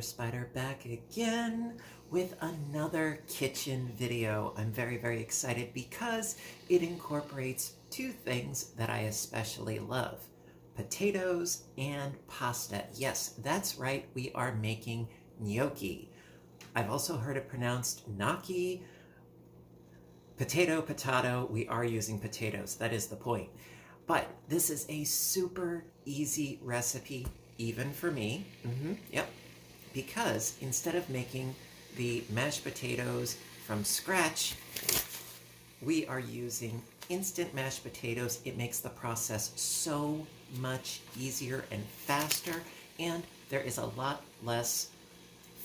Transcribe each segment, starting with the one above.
Spider back again with another kitchen video. I'm very, very excited because it incorporates two things that I especially love: potatoes and pasta. Yes, that's right, we are making gnocchi. I've also heard it pronounced gnocchi. Potato, we are using potatoes, that is the point. But this is a super easy recipe, even for me. Yep. Because instead of making the mashed potatoes from scratch, we are using instant mashed potatoes. It makes the process so much easier and faster, and there is a lot less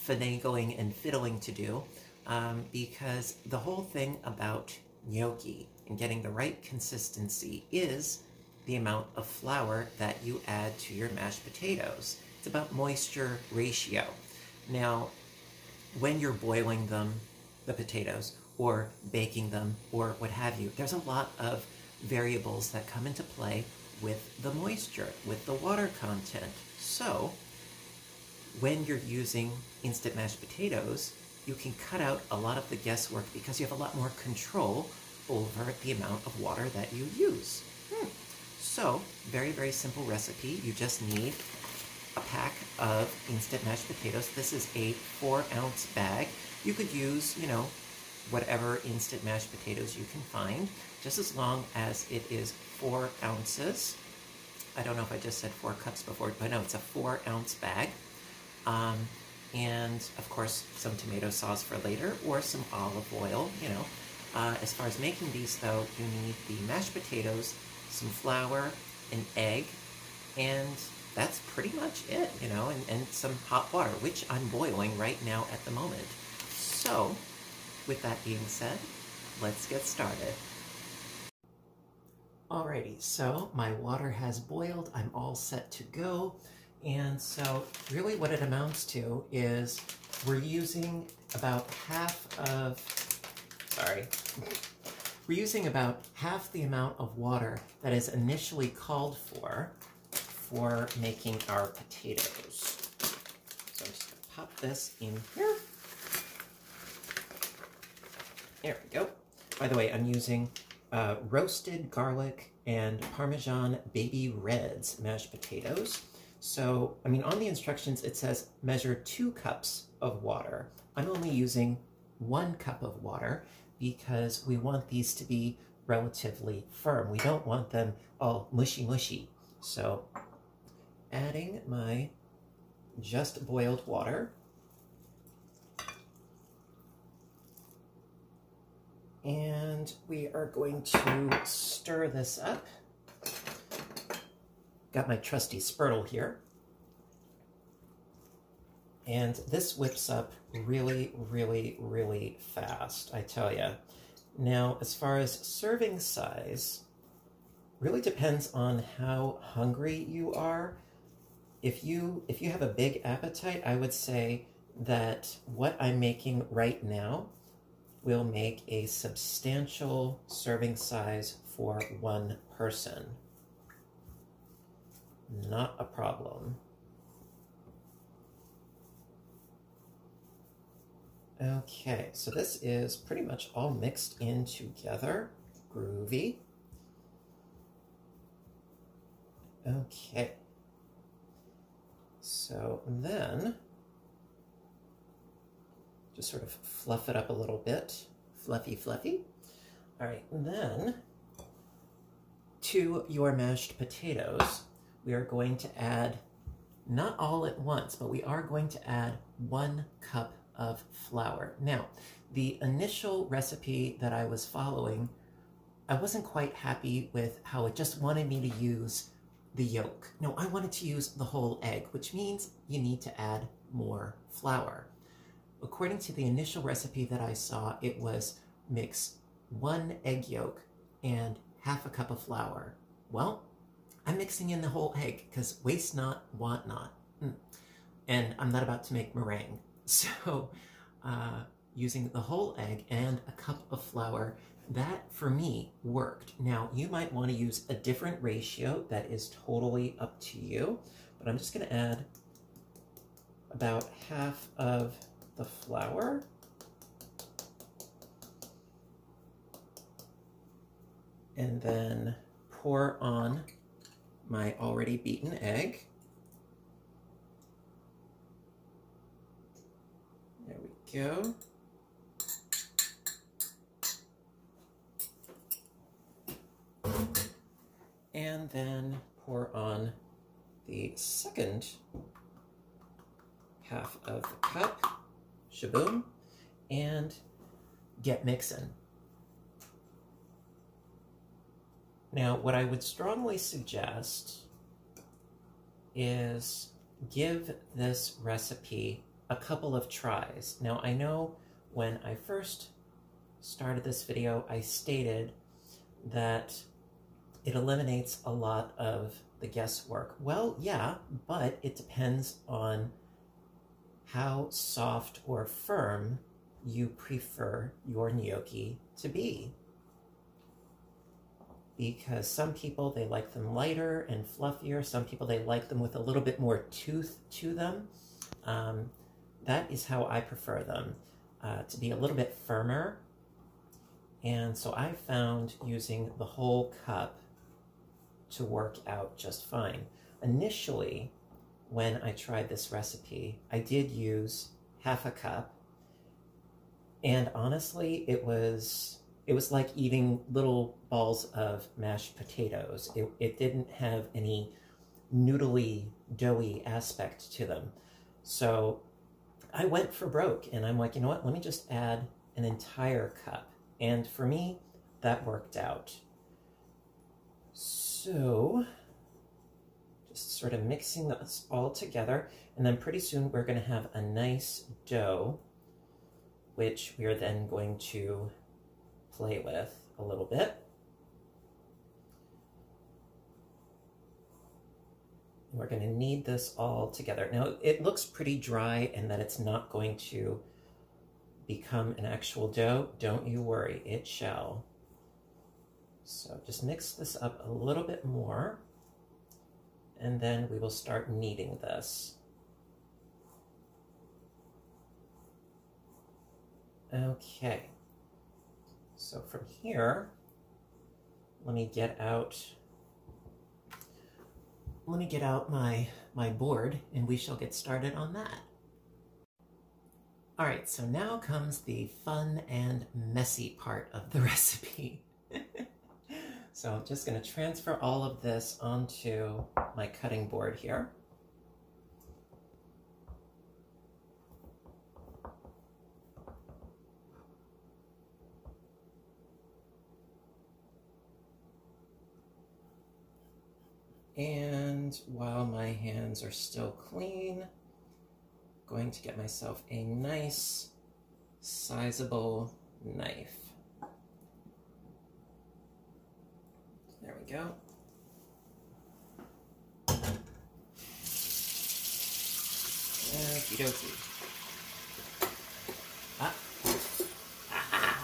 finagling and fiddling to do, because the whole thing about gnocchi and getting the right consistency is the amount of flour that you add to your mashed potatoes. It's about moisture ratio. Now, when you're boiling them, the potatoes, or baking them, or what have you, there's a lot of variables that come into play with the moisture, with the water content. So, when you're using instant mashed potatoes, you can cut out a lot of the guesswork because you have a lot more control over the amount of water that you use. So, very, very simple recipe. You just need a pack of instant mashed potatoes. This is a 4-ounce bag. You could use, whatever instant mashed potatoes you can find, just as long as it is 4 ounces. I don't know if I just said 4 cups before, but no, it's a 4-ounce bag. And of course, some tomato sauce for later, or some olive oil, As far as making these, though, you need the mashed potatoes, some flour, an egg, and that's pretty much it, and some hot water, which I'm boiling right now at the moment. So, with that being said, let's get started. Alrighty, so my water has boiled, I'm all set to go, and so really what it amounts to is we're using about half the amount of water that is initially called for making our potatoes. So I'm just going to pop this in here. There we go. By the way, I'm using roasted garlic and Parmesan baby reds mashed potatoes. So, on the instructions it says measure 2 cups of water. I'm only using 1 cup of water because we want these to be relatively firm. We don't want them all mushy. So, adding my just boiled water. And we are going to stir this up. Got my trusty spurtle here. And this whips up really, really, really fast, I tell ya. Now, as far as serving size, really depends on how hungry you are. If you have a big appetite, I would say that what I'm making right now will make a substantial serving size for 1 person. Not a problem. Okay, so this is pretty much all mixed in together. Groovy. Okay. So then, just sort of fluff it up a little bit. Fluffy. All right, and then to your mashed potatoes, we are going to add, not all at once, but we are going to add 1 cup of flour. Now, the initial recipe that I was following, I wasn't quite happy with how it just wanted me to use the yolk. No, I wanted to use the whole egg, which means you need to add more flour. According to the initial recipe that I saw, it was mix 1 egg yolk and half a cup of flour. Well, I'm mixing in the whole egg because waste not, want not. And I'm not about to make meringue. So using the whole egg and a cup of flour, that for me worked. Now, you might want to use a different ratio. That is totally up to you. But I'm just going to add about half of the flour. And then pour on my already beaten egg. There we go. And then pour on the second half of the cup, shaboom, and get mixing. Now, what I would strongly suggest is give this recipe a couple of tries. Now, I know when I first started this video, I stated that it eliminates a lot of the guesswork. Well, yeah, but it depends on how soft or firm you prefer your gnocchi to be. Because some people, they like them lighter and fluffier. Some people, they like them with a little bit more tooth to them. That is how I prefer them, to be a little bit firmer. And so I found using the whole cup to work out just fine. Initially, when I tried this recipe, I did use half a cup. And honestly, it was like eating little balls of mashed potatoes. It didn't have any noodly, doughy aspect to them. So I went for broke, and I'm like, you know what, let me just add an entire cup. And for me, that worked out. So just sort of mixing this all together, and then pretty soon we're going to have a nice dough, which we are then going to play with a little bit. We're going to knead this all together. Now, it looks pretty dry and that it's not going to become an actual dough. Don't you worry, it shall. So just mix this up a little bit more, and then we will start kneading this. Okay. So from here, let me get out my board, and we shall get started on that. All right, so now comes the fun and messy part of the recipe. So I'm just going to transfer all of this onto my cutting board here. And while my hands are still clean, I'm going to get myself a nice, sizable knife. There we go. Okie dokie. Ah. Ah.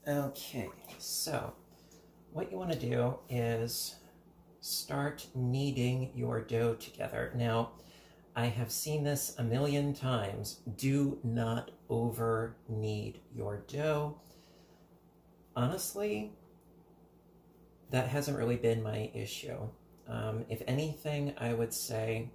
Okay, so what you want to do is start kneading your dough together. Now, I have seen this a million times. Do not over knead your dough. Honestly, that hasn't really been my issue. If anything, I would say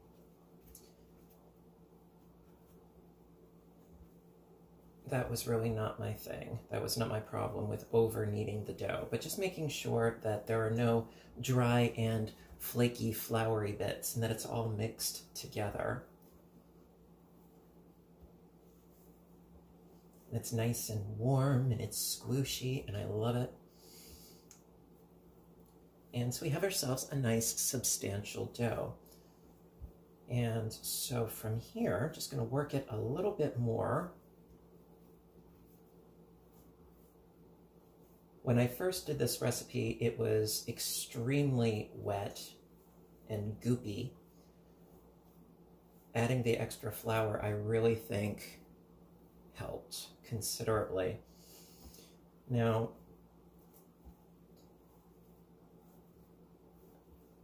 that was really not my thing. That was not my problem with over kneading the dough, but just making sure that there are no dry and flaky, floury bits, and that it's all mixed together. And it's nice and warm, and it's squishy, and I love it. And so we have ourselves a nice, substantial dough. And so from here, I'm just going to work it a little bit more. When I first did this recipe, it was extremely wet and goopy. Adding the extra flour, I really think, helped considerably. Now,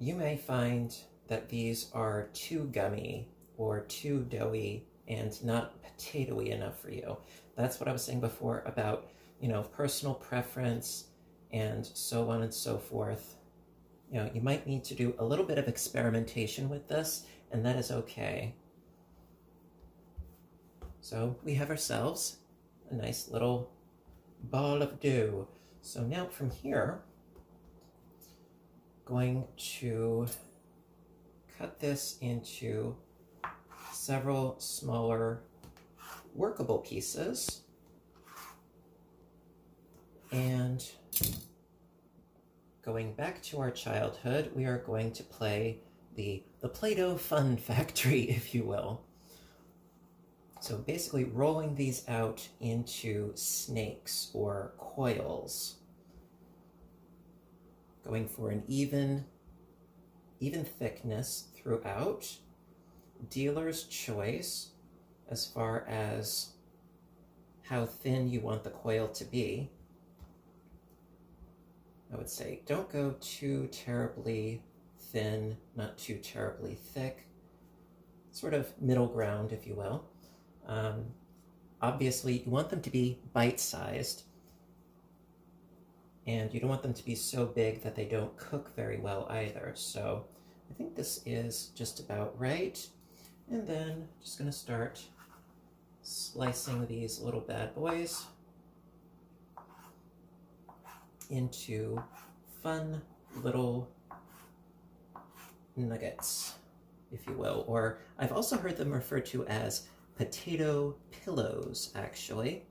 you may find that these are too gummy or too doughy and not potatoey enough for you. That's what I was saying before about, you know, personal preference and so on and so forth. You know, you might need to do a little bit of experimentation with this, and that is okay. So we have ourselves a nice little ball of dough. So now from here, going to cut this into several smaller workable pieces, and going back to our childhood, we are going to play the Play-Doh Fun Factory, if you will. So basically rolling these out into snakes or coils, going for an even thickness throughout. Dealer's choice as far as how thin you want the coil to be. I would say don't go too terribly thin, not too terribly thick. Sort of middle ground, if you will. Obviously, you want them to be bite-sized, and you don't want them to be so big that they don't cook very well either. So I think this is just about right. And then just going to start slicing these little bad boys into fun little nuggets, if you will. Or I've also heard them referred to as potato pillows, actually.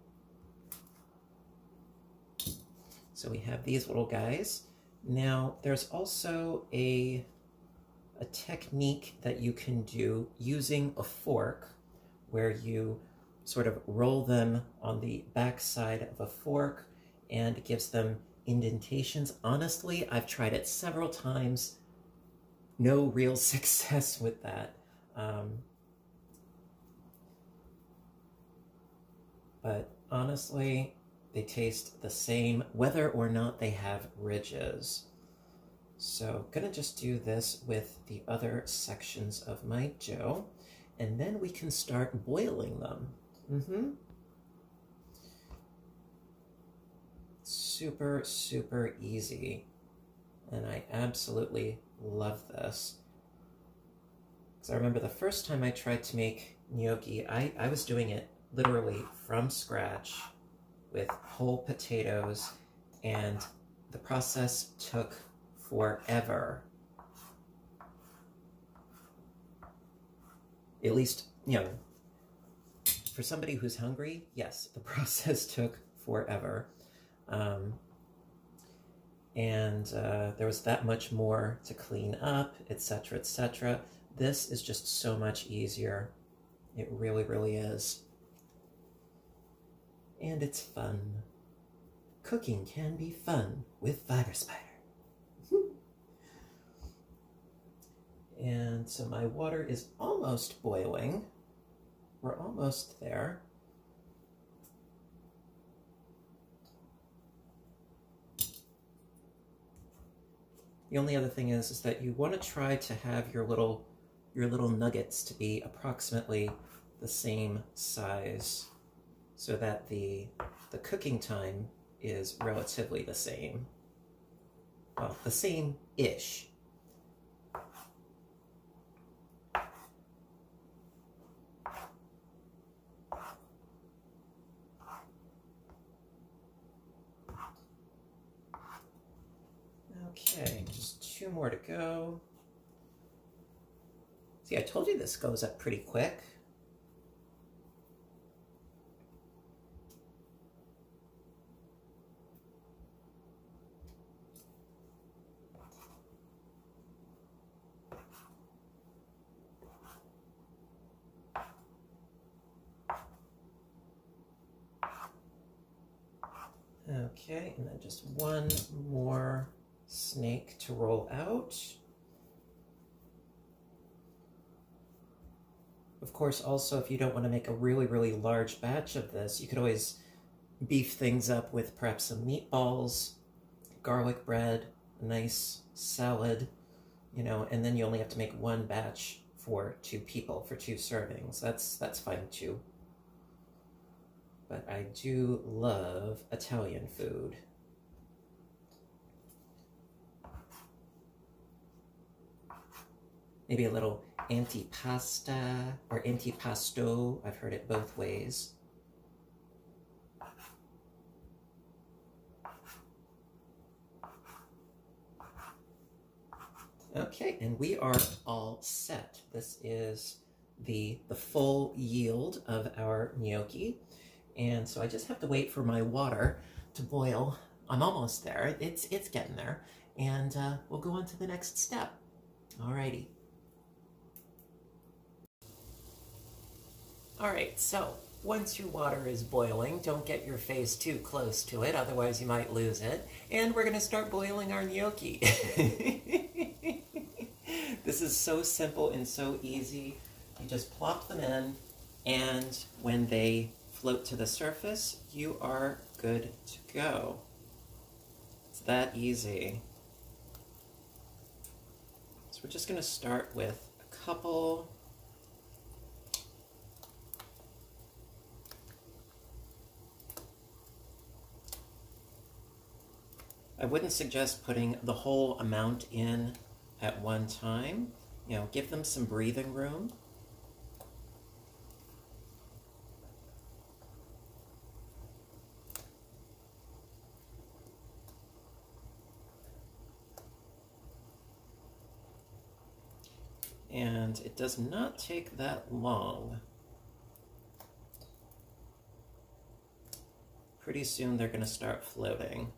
So we have these little guys. Now, there's also a technique that you can do using a fork, where you sort of roll them on the back side of a fork, and it gives them indentations. Honestly, I've tried it several times. No real success with that. But honestly, they taste the same, whether or not they have ridges. So I'm gonna just do this with the other sections of my dough, and then we can start boiling them. Super, super easy. And I absolutely love this. Because I remember the first time I tried to make gnocchi, I was doing it literally from scratch with whole potatoes, and the process took forever. At least, you know, for somebody who's hungry, yes, the process took forever. There was that much more to clean up, etc., etc. This is just so much easier. It really, really is. And it's fun. Cooking can be fun with Fiber Spider. And so my water is almost boiling. We're almost there. The only other thing is that you want to try to have your little nuggets to be approximately the same size, so that the cooking time is relatively the same. Well, the same-ish. Okay, just 2 more to go. See, I told you this goes up pretty quick. Okay, and then just 1 more snake to roll out. Of course, also, if you don't want to make a really, really large batch of this, you could always beef things up with perhaps some meatballs, garlic bread, a nice salad, you know, and then you only have to make one batch for 2 people, for 2 servings. That's fine too. But I do love Italian food. Maybe a little antipasta or antipasto. I've heard it both ways. Okay, and we are all set. This is the full yield of our gnocchi. And so I just have to wait for my water to boil. I'm almost there. It's getting there. And we'll go on to the next step. Alrighty. Alright, so once your water is boiling, don't get your face too close to it, otherwise you might lose it. And we're going to start boiling our gnocchi. This is so simple and so easy. You just plop them in, and when they float to the surface, you are good to go. It's that easy. So we're just going to start with a couple. I wouldn't suggest putting the whole amount in at one time. You know, give them some breathing room. And it does not take that long. Pretty soon they're going to start floating.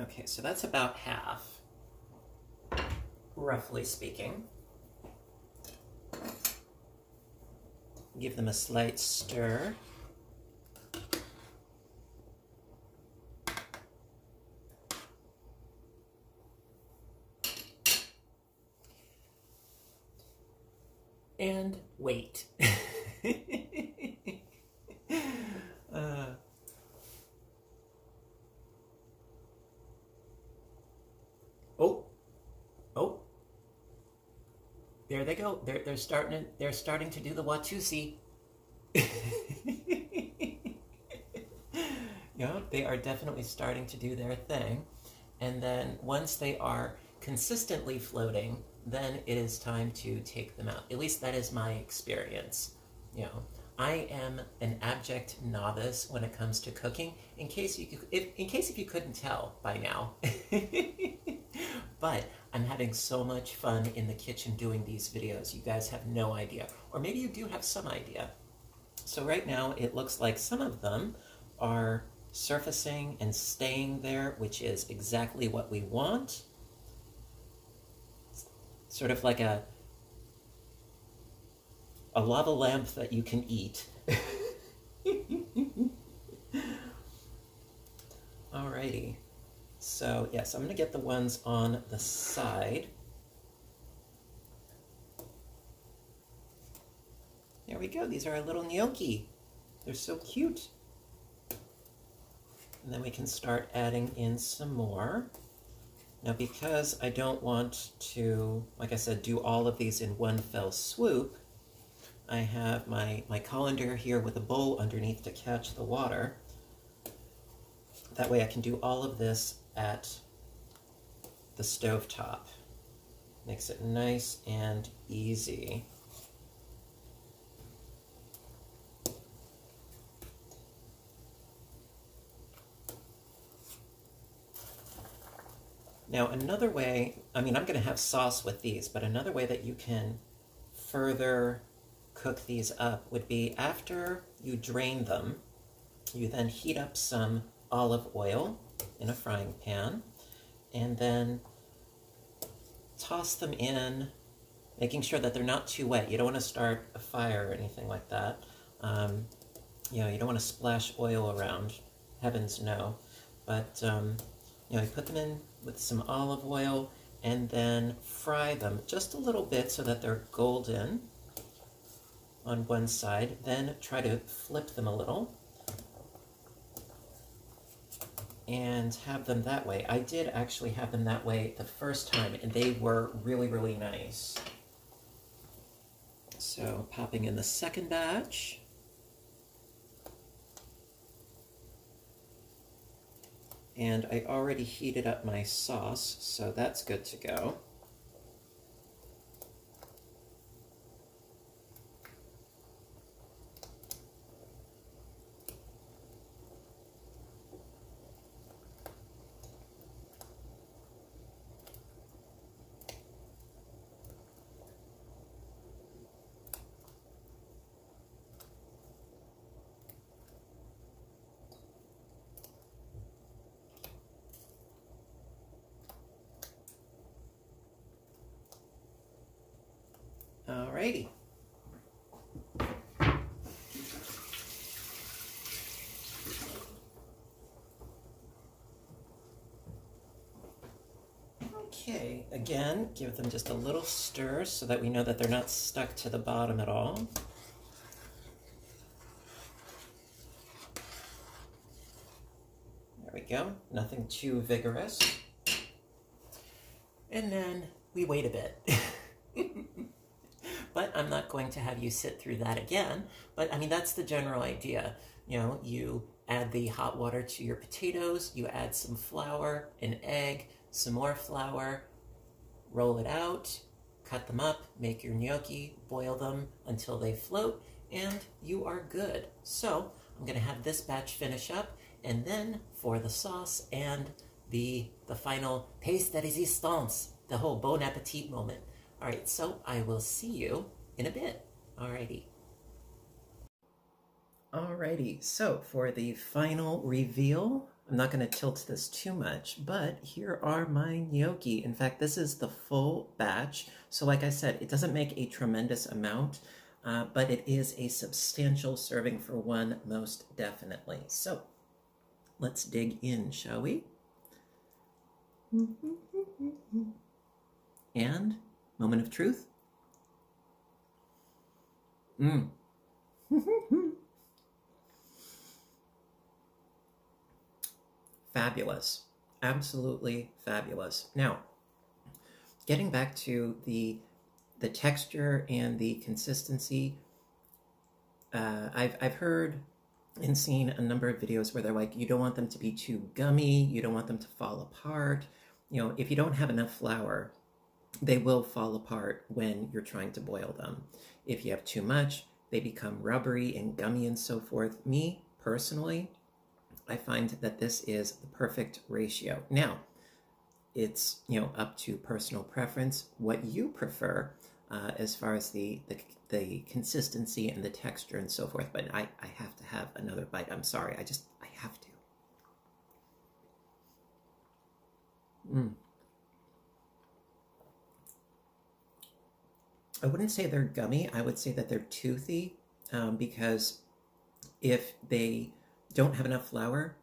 Okay, so that's about half, roughly speaking. Give them a slight stir. And wait. Oh, there they go. They're starting to do the Watusi. Yeah, they are definitely starting to do their thing. And then once they are consistently floating, then it is time to take them out. At least that is my experience. You know, I am an abject novice when it comes to cooking, in case if you couldn't tell by now. But I'm having so much fun in the kitchen doing these videos. You guys have no idea. Or maybe you do have some idea. So right now it looks like some of them are surfacing and staying there, which is exactly what we want. Sort of like a lava lamp that you can eat. Alrighty. So yes, I'm going to get the ones on the side. There we go. These are our little gnocchi. They're so cute. And then we can start adding in some more. Now, because I don't want to, like I said, do all of these in one fell swoop, I have my colander here with a bowl underneath to catch the water. That way I can do all of this at the stovetop. Makes it nice and easy. Now another way, I mean, I'm going to have sauce with these, but another way that you can further cook these up would be after you drain them, you then heat up some olive oil in a frying pan, and then toss them in, making sure that they're not too wet. You don't want to start a fire or anything like that. You know, you don't want to splash oil around. Heavens no. But, you know, you put them in with some olive oil and then fry them just a little bit so that they're golden. on one side, then try to flip them a little and have them that way. I did actually have them that way the first time, and they were really, really nice. So popping in the second batch. And I already heated up my sauce, so that's good to go. Alrighty. Okay, again, give them just a little stir so that we know that they're not stuck to the bottom at all. There we go, nothing too vigorous. And then we wait a bit. But I'm not going to have you sit through that again. But I mean, that's the general idea. You know, you add the hot water to your potatoes, you add some flour, an egg, some more flour, roll it out, cut them up, make your gnocchi, boil them until they float, and you are good. So I'm going to have this batch finish up, and then for the sauce and the final pièce de résistance, the whole bon appetit moment. All right, so I will see you in a bit. Alrighty. Alrighty, so for the final reveal, I'm not going to tilt this too much, but here are my gnocchi. In fact, this is the full batch. So like I said, it doesn't make a tremendous amount, but it is a substantial serving for one, most definitely. So let's dig in, shall we? And moment of truth. Fabulous. Absolutely fabulous. Now, getting back to the texture and the consistency, I've heard and seen a number of videos where they're like, you don't want them to be too gummy, you don't want them to fall apart. You know, if you don't have enough flour, they will fall apart when you're trying to boil them. If you have too much, they become rubbery and gummy and so forth. Me, personally, I find that this is the perfect ratio. Now, it's, you know, up to personal preference, what you prefer as far as the consistency and the texture and so forth. But I have to have another bite. I'm sorry. I have to. I wouldn't say they're gummy. I would say that they're toothy because if they don't have enough flour,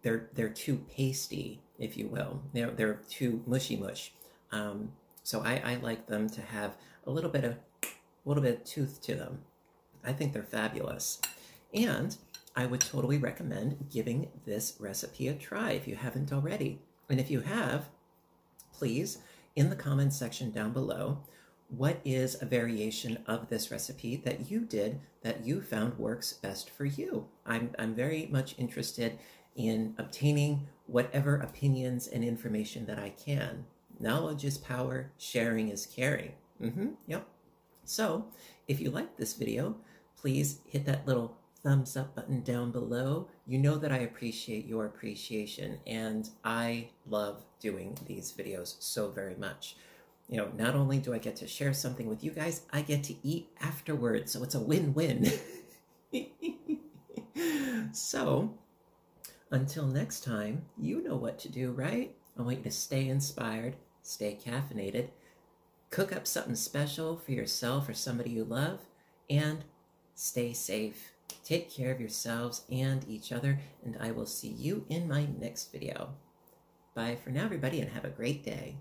they're too pasty, if you will. They're too mushy mush. So I like them to have a little bit of tooth to them. I think they're fabulous. And I would totally recommend giving this recipe a try if you haven't already. And if you have, please, in the comments section down below, what is a variation of this recipe that you did that you found works best for you? I'm very much interested in obtaining whatever opinions and information that I can. Knowledge is power, sharing is caring. Yep. So, if you like this video, please hit that little thumbs up button down below. You know that I appreciate your appreciation, and I love doing these videos so very much. You know, not only do I get to share something with you guys, I get to eat afterwards, so it's a win-win. So, until next time, you know what to do, right? I want you to stay inspired, stay caffeinated, cook up something special for yourself or somebody you love, and stay safe. Take care of yourselves and each other, and I will see you in my next video. Bye for now, everybody, and have a great day.